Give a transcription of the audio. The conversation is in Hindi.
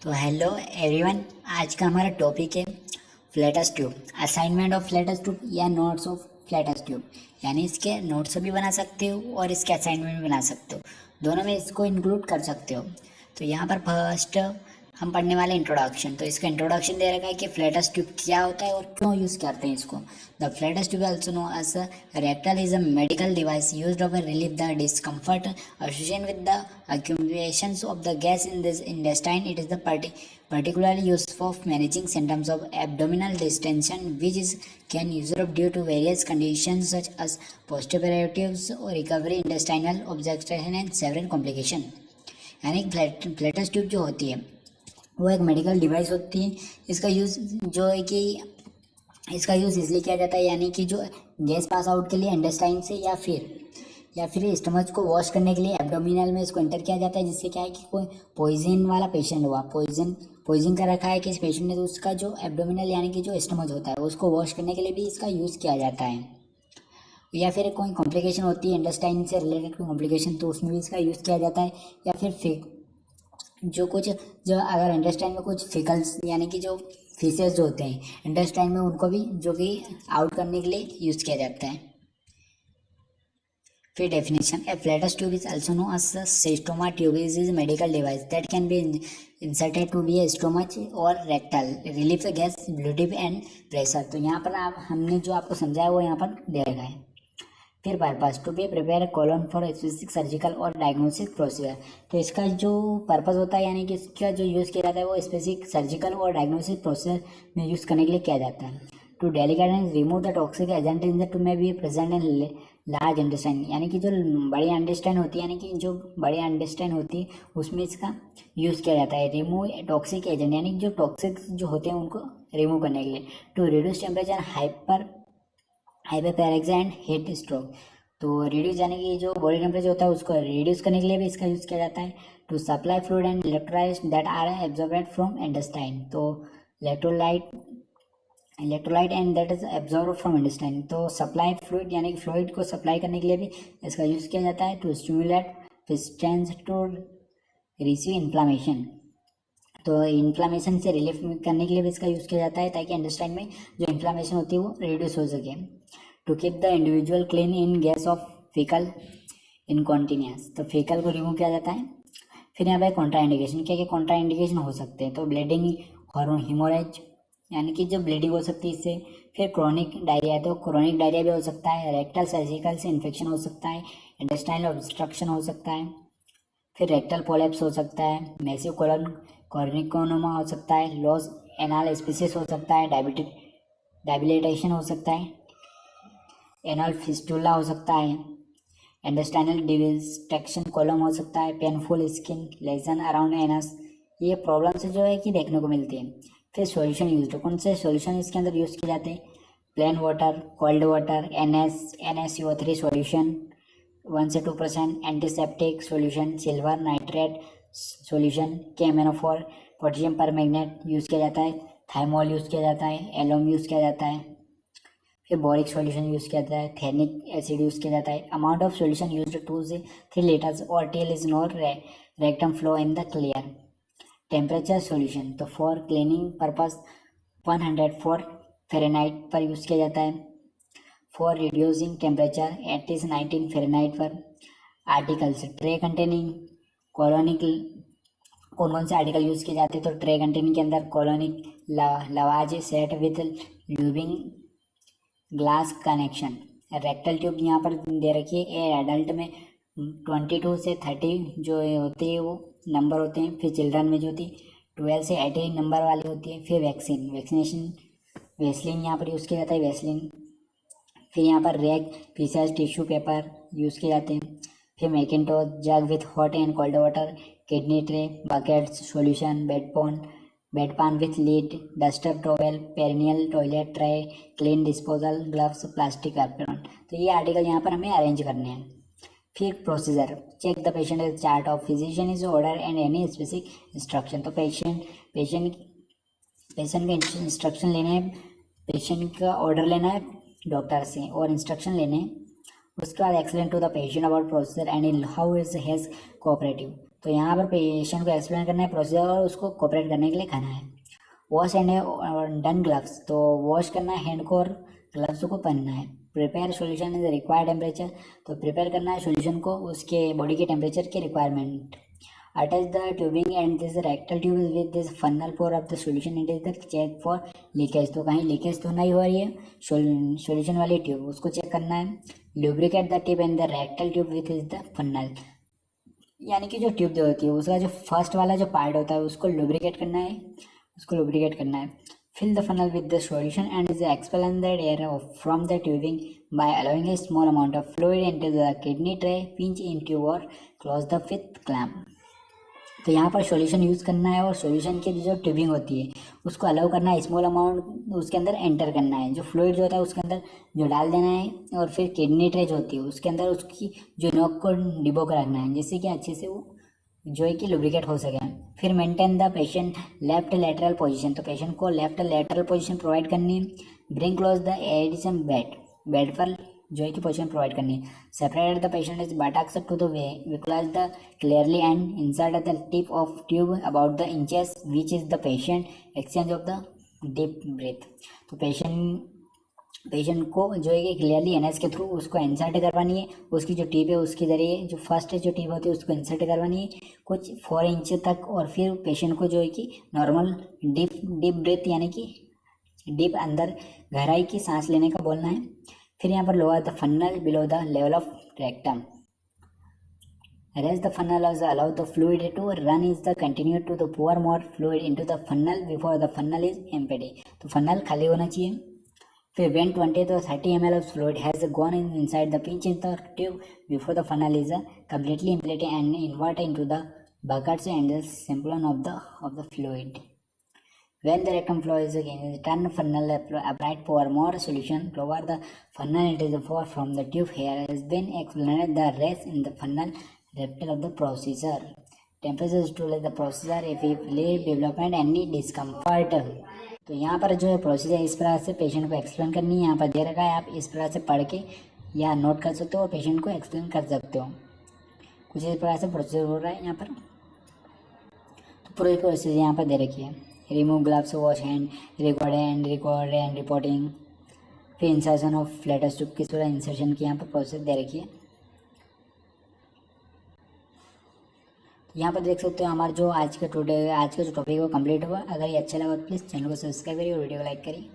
तो हेलो एवरीवन, आज का हमारा टॉपिक है flats tube, assignment of flats tube या नोट्स ऑफ फ्लैटस ट्यूब। यानी इसके नोट्स भी बना सकते हो और इसके असाइनमेंट भी बना सकते हो, दोनों में इसको इंक्लूड कर सकते हो। तो यहाँ पर फर्स्ट हम पढ़ने वाले इंट्रोडक्शन। तो इसका इंट्रोडक्शन दे रखा है कि फ्लैटस ट्यूब क्या होता है और क्यों यूज़ करते हैं इसको। The flatus tube also known as rectal is a medical device used to relieve the discomfort associated with the accumulations of the gas in this intestine. It is the particularly used for managing symptoms of abdominal distension, which is can usually due to various conditions such as postoperatives or recovery, intestinal obstruction and several complications. यानी फ्लैटस ट्यूब जो होती है वो एक मेडिकल डिवाइस होती है। इसका यूज़ जो है कि इसका यूज़ इसलिए किया जाता है, यानी कि जो गैस पास आउट के लिए इंटेस्टाइन से या फिर स्टमच को वॉश करने के लिए एब्डोमिनल में इसको एंटर किया जाता है, जिससे क्या है कि कोई पॉइजन वाला पेशेंट हुआ, पॉइजन कर रखा है किसी पेशेंट ने, तो उसका जो एब्डोमिनल यानी कि जो स्टमच होता है उसको वॉश करने के लिए भी इसका यूज़ किया जाता है। या फिर कोई कॉम्प्लिकेशन होती है इंटेस्टाइन से रिलेटेड कोई कॉम्प्लिकेशन, तो उसमें भी इसका यूज़ किया जाता है। या फिर जो अगर इंटेस्टाइन में कुछ फिकल्स यानी कि जो फीसेस जो होते हैं इंटेस्टाइन में, उनको भी जो कि आउट करने के लिए यूज़ किया जाता है। फिर definition, a flatus tube is also known as stoma tube is medical device that can be inserted to be a stomach और rectal relief gas bloating and pressure. तो यहाँ पर आप हमने जो आपको समझाया वो यहाँ पर दे रखा है। फिर purpose, to be prepare colon for specific surgical और डायग्नोस्टिक प्रोसीजर। तो इसका जो पर्पस होता है यानी कि इसका जो यूज़ किया जाता है वो स्पेसिफिक सर्जिकल और डायग्नोस्टिक प्रोसीजर में यूज़ करने के लिए किया जाता है। To delicate and remove the toxic agent in the to may be present in large intestine, यानी कि जो बड़ी इंटेस्टाइन होती है, यानी कि जो बड़ी इंटेस्टाइन होती है उसमें इसका यूज़ किया जाता है। रिमूव टॉक्सिक एजेंट यानी कि जो टॉक्सिक जो होते हैं उनको रिमूव करने के लिए। To reduce temperature hyperpyrexia and heat stroke. तो रिड्यूस यानी कि जो बॉडी टेम्परेचर होता है उसको रिड्यूस करने के लिए भी इसका यूज़ किया जाता है। To supply fluid and electrolytes that are absorbed from intestine. तो electrolyte and that is absorb from intestine. तो सप्लाई फ्लूइड यानी कि फ्लूइड को सप्लाई करने के लिए भी इसका यूज़ किया जाता है। To stimulate peristalsis to receive inflammation. तो इन्फ्लामेशन से रिलीफ करने के लिए भी इसका यूज़ किया जाता है, ताकि इंटेस्टाइन में जो इन्फ्लामेशन होती है वो रिड्यूस हो सके। To keep the individual clean in gas of fecal incontinence. तो फीकल को रिमूव किया जाता है। फिर यहाँ पे कॉन्ट्रा इंडिकेशन, क्या क्या कॉन्ट्रा इंडिकेशन हो सकते हैं। तो ब्लीडिंग, हेमोरेज यानी कि जो ब्लीडिंग हो सकती है इससे। फिर क्रोनिक डायरिया, तो क्रोनिक डायरिया भी हो सकता है। रेक्टल सर्जिकल से इन्फेक्शन हो सकता है। इंटेस्टाइनल ऑब्स्ट्रक्शन हो सकता है। फिर रेक्टल पोलैप्स हो सकता है। मैसिव कोलन कॉर्निकोनोमा हो सकता है। लॉस एनाल स्पीसीज हो सकता है। डायबिलेटेशन हो सकता है। एनल फिस्टुला हो सकता है। इंटेस्टाइनल डिस्ट्रक्शन कोलम हो सकता है। Painful skin lesion around anus, ये प्रॉब्लम्स जो है कि देखने को मिलती है। फिर सॉल्यूशन यूज, कौन से सॉल्यूशन इसके अंदर यूज़ किए जाते हैं। Plain water, cold water, NaCO3 solution 1 से 2%, antiseptic solution, silver nitrate solution, KMnO4, potassium permanganate use किया जाता है। थाइमोल यूज़ किया जाता है। एलोम यूज़ किया जाता है। फिर बोरिक सॉल्यूशन यूज़ किया जाता है। थेनिक एसिड यूज़ किया जाता है। अमाउंट ऑफ सॉल्यूशन यूज्ड 2 से 3 लीटर्स और TL is not rectum flow in the clear. Temperature solution, तो फॉर क्लीनिंग पर्पस 104 फ़ारेनहाइट पर यूज़ किया जाता है। फॉर रिड्यूसिंग टेम्परेचर 19 फ़ारेनहाइट पर। आर्टिकल्स, ट्रे कंटेनिंग कॉलोनिक, कौन कौन से आर्टिकल यूज़ किए जाते हैं। तो ट्रे कंटेनिंग के अंदर colonic लवाज set with lubing glass connection. Rectal tube यहाँ पर दे रखी है। ए एडल्ट में 22 से 30 जो होती है वो नंबर होते हैं। फिर चिल्ड्रन में जो होती है 12 से 18 नंबर वाली होती है। फिर वैक्सीनेशन वेस्लिन यहाँ पर यूज़ किया जाता है, वेस्लिन। फिर यहाँ पर rag, PCS, tissue paper use किए जाते हैं। फिर mackintosh, jug with hot and cold water, kidney tray, buckets, solution, bedpan with lid, duster towel, perineal toilet tray, clean disposal, gloves, plastic apron. तो ये आर्टिकल यहाँ पर हमें अरेंज करने हैं। फिर procedure, check the patient chart of physician is order and any specific instruction. तो पेशेंट के इंस्ट्रक्शन लेने हैं, पेशेंट का ऑर्डर लेना है डॉक्टर से और इंस्ट्रक्शन लेने हैं। उसके बाद explain to the patient about procedure and how is has cooperative. तो यहाँ पर पेशेंट को एक्सप्लेन करना है प्रोसीजर और उसको कोऑपरेट करने के लिए कहना है। वॉश एंड डन ग्लव्स, तो वॉश करना है हैंड को और ग्लव्स को पहनना है। Prepare solution is required temperature, तो प्रिपेयर करना है सॉल्यूशन को उसके बॉडी के टेम्परेचर के requirement. Attach the tubing and this rectal tube with this funnel pour of the solution, it is the check for leakage, तो कहीं लीकेज तो नहीं हो रही है सॉल्यूशन वाली ट्यूब, उसको चेक करना है। Lubricate the tip and the rectal tube with is the funnel, यानी कि जो ट्यूब जो होती है उसका जो फर्स्ट वाला जो पार्ट होता है उसको लुब्रिकेट करना है, उसको लुब्रिकेट करना है। Fill the funnel with the solution and is expel the air from the tubing by allowing a small amount of fluid into the kidney tray, pinch into or close the with clamp। तो यहाँ पर सॉल्यूशन यूज़ करना है और सॉल्यूशन की जो ट्यूबिंग होती है उसको अलाउ करना है, स्मॉल अमाउंट उसके अंदर एंटर करना है, जो फ्लूइड जो होता है उसके अंदर जो डाल देना है, और फिर किडनी ट्रे जो होती है उसके अंदर उसकी जो नोक को डिबो कर रखना है, जिससे कि अच्छे से वो जो है कि लुब्रिकेट हो सके। फिर maintain the patient left lateral position, तो पेशेंट को लेफ्ट लेटरल पोजीशन प्रोवाइड करनी है। Bring close the edge of bed, bed पर जो है कि पोजीशन प्रोवाइड करनी है। Separate the patient is buttocks to the way, visualize the clearly and insert the tip of tube about the inches which is the patient exchange of the deep breath, तो पेशेंट को जो है कि क्लियरली एनएस के थ्रू उसको इंसर्ट करवानी है, उसकी जो टिप है उसके ज़रिए जो फर्स्ट जो टिप होती है उसको इंसर्ट करवानी है कुछ 4 इंच तक, और फिर पेशेंट को जो है कि नॉर्मल डीप ब्रेथ यानी कि डीप अंदर गहराई की सांस लेने का बोलना है। फिर यहाँ पर lower the funnel below the level of rectum, raise the funnel as allow the fluid to run is the continue to the pour more fluid into the funnel before the funnel is empty, तो funnel खाली होना चाहिए। फिर when 20 to 30 ml of fluid has gone inside the pinch in the tube before the funnel is completely empty and invert into the buckets and the sample of the fluid. When the rectum flow is again turn funnel applied pour more solution lower the funnel it is pour from the tube. Here has been explained the rest in the funnel rectal of the procedure. Temperature is to let the procedure if lead development any discomfort, तो यहाँ पर जो है प्रोसीजर इस प्रकार से पेशेंट को एक्सप्लेन करनी है, यहाँ पर दे रखा है, आप इस प्रकार से पढ़ के या नोट कर सकते हो और पेशेंट को एक्सप्लेन कर सकते हो। कुछ इस प्रकार से प्रोसीजर हो रहा है यहाँ पर, तो पूरी प्रोसीजर यहाँ पर दे रखी है। Remove gloves, wash hand, record and reporting, फिर इंसर्शन ऑफ फ्लैटस ट्यूब, किस तरह इंसर्शन की यहाँ पर प्रोसेस दे रखी है। यहाँ पर देख सकते हो हमारा जो आज का जो टॉपिक है वो कंप्लीट हुआ। अगर ये अच्छा लगा तो प्लीज़ चैनल को सब्सक्राइब करिए और वीडियो को लाइक करिए।